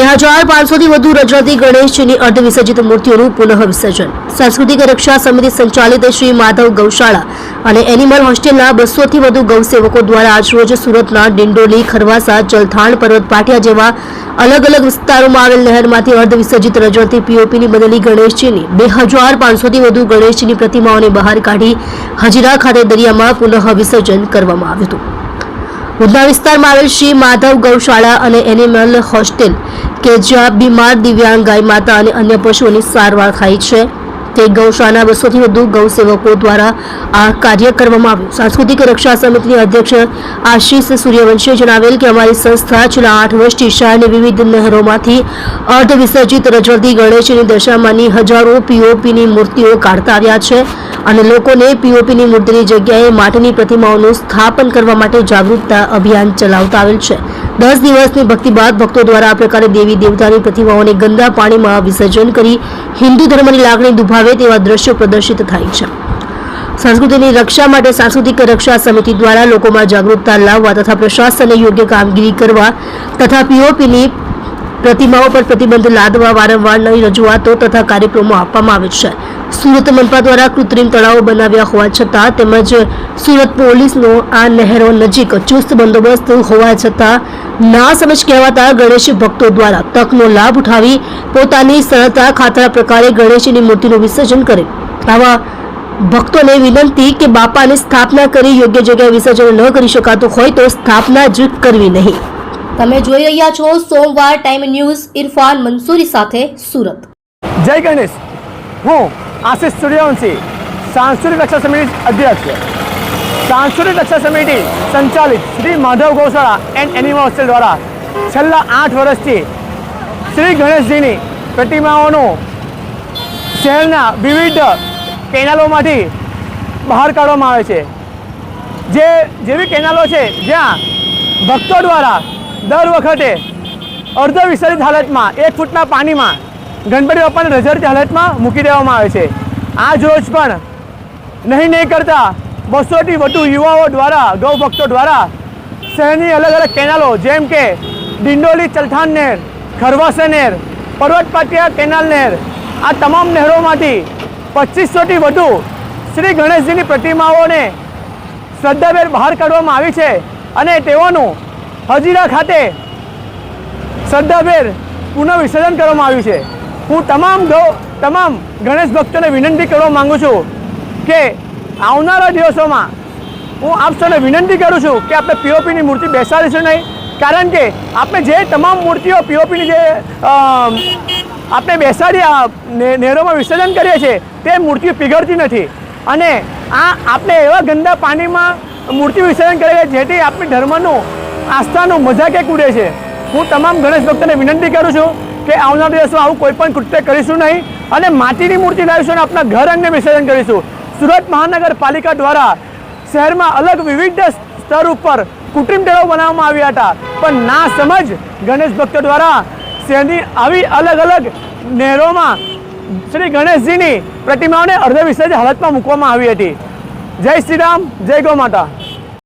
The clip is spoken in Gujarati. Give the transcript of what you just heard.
2500 થી વધુ રજવાતી ગણેશજીની અર્ધવિસર્જિત મૂર્તિઓનું પુનઃ વિસર્જન। સાંસ્કૃતિક રક્ષા સમિતિ સંચાલિત શ્રી માધવ ગૌશાળા અને એનિમલ હોસ્ટેલના 200 થી વધુ ગૌસેવકો દ્વારા આજરોજ સુરતના ડિંડોલી, ખરવાસા, જલથાણ, પર્વત પાટિયા જેવા અલગ અલગ વિસ્તારોમાં આવેલ નહેરમાંથી અર્ધવિસર્જિત રજવાતી પીઓપીની બનેલી ગણેશજીની 2500 થી વધુ ગણેશજીની પ્રતિમાઓને બહાર કાઢી હજીરા ખાતે દરિયામાં પુનઃ વિસર્જન કરવામાં આવ્યું હતું। ઉધના વિસ્તારમાં આવેલ શ્રી માધવ ગૌશાળા અને એનિમલ હોસ્ટેલ કે જ્યાં બીમાર, દિવ્યાંગ, ગાય માતા અને અન્ય પશુઓની સારવાર થાય છે તે ગૌશાળાના 200 થી વધુ ગૌસેવકો દ્વારા આ કાર્ય કરવામાં આવ્યું। સાંસ્કૃતિક રક્ષા સમિતિના અધ્યક્ષ આશીષ સૂર્યવંશીએ જણાવેલ કે અમારી સંસ્થા છેલ્લા 8 વર્ષથી શહેરની વિવિધ નહેરોમાંથી અર્ધવિસર્જિત રજવાતી ગણેશની દશામાની હજારો પીઓપીની મૂર્તિઓ કાઢતા આવ્યા છે અને લોકોને પીઓપીની મૂર્તિની જગ્યાએ માટીની પ્રતિમાઓનું સ્થાપન કરવા માટે જાગૃતતા અભિયાન ચલાવતા આવેલ છે। 10 દિવસની ભક્તિ બાદ ભક્તો દ્વારા આ પ્રકારે દેવી દેવતાની પ્રતિમાઓને ગંદા પાણીમાં વિસર્જન કરી હિન્દુ ધર્મની લાગણી દુભાવે તેવા દ્રશ્યો પ્રદર્શિત થાય છે। સંસ્કૃતિની રક્ષા માટે સાંસ્કૃતિક રક્ષા સમિતિ દ્વારા લોકોમાં જાગૃતતા લાવવા તથા પ્રશાસનને યોગ્ય કામગીરી કરવા તથા પીઓપીની પ્રતિમાઓ પર પ્રતિબંધ લાદવા વારંવાર નવી રજૂઆતો તથા કાર્યક્રમો આપવામાં આવે છે। સુરત મનપા દ્વારા કૃત્રિમ તળાવો બનાવ્યા હોવા છતાં તેમજ સુરત પોલીસનો આ નહેરો નજીક ચુસ્ત બંદોબસ્ત હોવા છતાં ના સમજ કહેવાતા ગણેશ ભક્તો દ્વારા તકનો લાભ ઉઠાવી પોતાની સરળતા ખાતરા પ્રકારે ગણેશની મૂર્તિનું વિસર્જન કરે। આવા ભક્તોને વિનંતી કે બાપાની સ્થાપના કરી યોગ્ય જગ્યાએ વિસર્જન ન કરી શકાતું હોય તો સ્થાપના જ કરવી નહીં। તમે જોઈ રહ્યા છો સોમવાર ટાઈમ ન્યૂઝ। ઇરફાન મંસૂરી સાથે સુરત। જય ગણેશ। હું આશીષ સૂર્યવંશી, સાંસ્કૃતિક રક્ષા સમિતિ અધ્યક્ષ। સાંસ્કૃતિક રક્ષા સમિતિ સંચાલિત શ્રી માધવ ગૌશાળા એન્ડ એનિમલ હોસ્ટેલ દ્વારા છેલ્લા 8 વર્ષથી શ્રી ગણેશજીની પ્રતિમાઓનું શહેરના વિવિધ કેનાલોમાંથી બહાર કાઢવામાં આવે છે। જેવી કેનાલો છે જ્યાં ભક્તો દ્વારા દર વખતે અર્ધ વિસર્જિત હાલતમાં 1 ફૂટના પાણીમાં ગણપતિ બાપાને રઝળતી હાલતમાં મૂકી દેવામાં આવે છે। આજ રોજ પણ નહીં કરતા 200 થી વધુ યુવાઓ દ્વારા, ગૌ ભક્તો દ્વારા શહેરની અલગ અલગ કેનાલો જેમ કે ડિંડોલી ચલથાણ નહેર, ખરવાસા નહેર, પર્વત પાટિયા કેનાલ નહેર, આ તમામ નહેરોમાંથી 2500 થી વધુ શ્રી ગણેશજીની પ્રતિમાઓને શ્રદ્ધાભેર બહાર કાઢવામાં આવી છે અને તેઓનું હજીરા ખાતે શ્રદ્ધાભેર પુનઃ વિસર્જન કરવામાં આવ્યું છે। હું તમામ ગણેશ ભક્તોને વિનંતી કરવા માગું છું કે આવનારા દિવસોમાં હું આપ સૌને વિનંતી કરું છું કે આપણે પીઓપીની મૂર્તિ બેસાડીશું નહીં, કારણ કે આપણે જે તમામ મૂર્તિઓ પીઓપીની જે આપણે બેસાડી નહેરોમાં વિસર્જન કરીએ છીએ તે મૂર્તિઓ પીગળતી નથી અને આપણે એવા ગંદા પાણીમાં મૂર્તિ વિસર્જન કરીએ જેથી આપણી ધર્મનું આસ્થાનું મજાકે ઉડે છે। હું તમામ ગણેશ ભક્તોને વિનંતી કરું છું કે આવનારા દિવસમાં આવું કોઈ પણ કૃત્ય કરીશું નહીં અને માટીની મૂર્તિ લાવીશું અને આપણા ઘર અંગે વિસર્જન કરીશું। સુરત મહાનગરપાલિકા દ્વારા શહેરમાં અલગ વિવિધ સ્તર ઉપર કૃત્રિમ તળાવ બનાવવામાં આવ્યા હતા, પણ ના સમજ ગણેશ ભક્તો દ્વારા શહેરની આવી અલગ અલગ નહેરોમાં શ્રી ગણેશજીની પ્રતિમાઓને અર્ધ વિસર્જિત હાલતમાં મૂકવામાં આવી હતી। જય શ્રી રામ, જય ગૌ માતા।